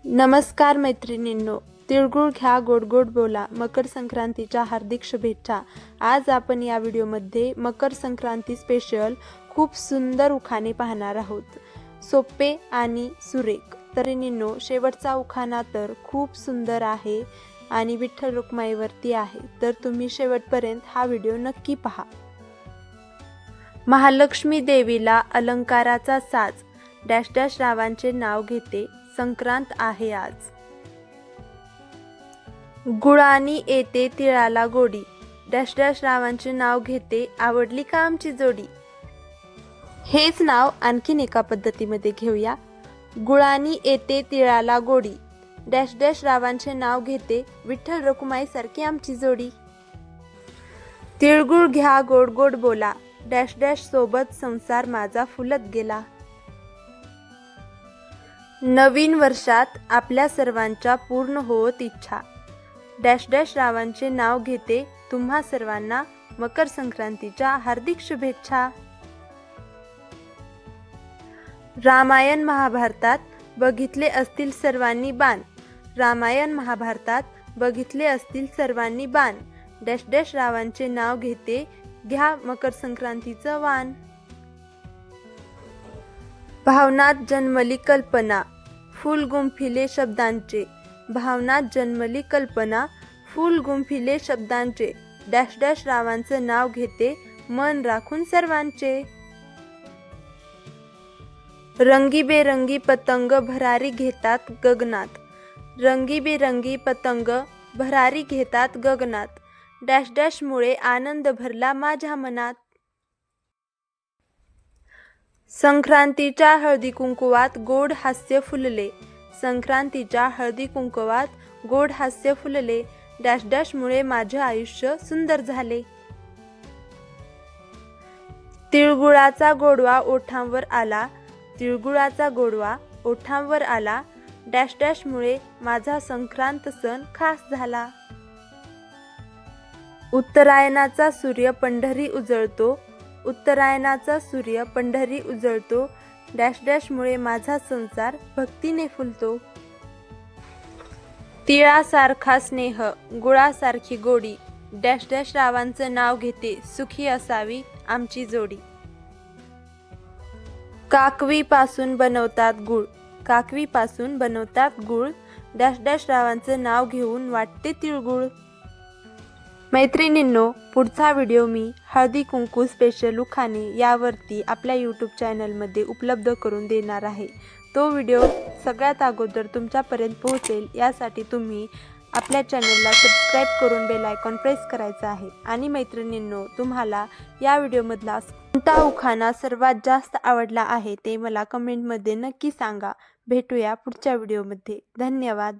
नमस्कार मैत्रिणींनो, तिळगुळ घ्या गोड गोड बोला. मकर संक्रांतीच्या हार्दिक शुभेच्छा. आज आपण या व्हिडिओमध्ये मकर संक्रांती स्पेशल खूप सुंदर उखाणे पाहणार आहोत. सोपे आणि सुरेख. तरुणींनो, शेवटचा उखाणा तर खूप सुंदर आहे आणि विठ्ठल रुक्माईवरती आहे, तर तुम्ही शेवटपर्यंत हा व्हिडिओ नक्की पहा. महालक्ष्मी देवीला अलंकाराचा साज, डॅश डॅश रावांचे नाव घेते, संक्रांत आहे आज. गुळानी येते तिळाला गोडी, डॅश डॅश रावांचे नाव घेते, आवडली का आमची जोडी. हेच नाव आणखीन एका पद्धतीमध्ये घेऊया. गुळानी येते तिळाला गोडी, डॅश डॅश रावांचे नाव घेते, विठ्ठल रखुमाई सारखी आमची जोडी. तिळगुळ घ्या गोड गोड बोला, डॅश डॅश सोबत संसार माझा फुलत गेला. नवीन वर्षात आपल्या सर्वांच्या पूर्ण होत इच्छा, डॅश डॅश रावांचे नाव घेते, तुम्हा सर्वांना मकर संक्रांतीच्या हार्दिक शुभेच्छा. रामायण महाभारतात बघितले असतील सर्वांनी बाण, रामायण महाभारतात बघितले असतील सर्वांनी बाण, डॅश डॅश रावांचे नाव घेते, घ्या मकर संक्रांतीचं वाण. भावनात जन्मली कल्पना, फूल गुंफिले शब्दांचे, भावनात जन्मली कल्पना, फूल गुंफिले शब्दांचे, डॅश डॅश रावांचं नाव घेते, मन राखून सर्वांचे. रंगीबेरंगी पतंग भरारी घेतात गगनात, रंगीबेरंगी पतंग भरारी घेतात गगनात, डॅश डॅश मुळे आनंद भरला माझ्या मनात. संक्रांतीच्या हळदी कुंकुवात गोड हास्य फुलले, संक्रांतीच्या हळदी कुंकुवात गोड हास्य फुलले, डॅश डॅश मुळे माझे आयुष्य सुंदर झाले. तिळगुळाचा गोडवा ओठांवर आला, तिळगुळाचा गोडवा ओठांवर आला, डॅश डॅश मुळे माझा संक्रांत सण खास झाला. उत्तरायणाचा सूर्य पंढरी उजळतो, उत्तरायणाचा सूर्य पंढरी उजळतो, डॅश डॅश मुळे माझा संसार भक्तीने फुलतो. तिळासारखा स्नेह, गुळासारखी गोडी, डॅश डॅश रावांचं नाव घेते, सुखी असावी आमची जोडी. काकवीपासून बनवतात गुळ, काकवीपासून बनवतात गुळ, डॅश डॅश रावांचं नाव घेऊन वाटते तिळगुळ. मैत्रिणींनो, पुढचा व्हिडिओ मी हळदी कुंकू स्पेशल उखाणे यावरती आपल्या यूट्यूब चॅनलमध्ये उपलब्ध करून देणार आहे. तो व्हिडिओ सगळ्यात अगोदर तुमच्यापर्यंत पोहोचेल यासाठी तुम्ही आपल्या चॅनलला सबस्क्राईब करून बेल आयकॉन प्रेस करायचा आहे. आणि मैत्रिणींनो, तुम्हाला या व्हिडिओमधला कोणता उखाणा सर्वात जास्त आवडला आहे ते मला कमेंटमध्ये नक्की सांगा. भेटूया पुढच्या व्हिडिओमध्ये. धन्यवाद.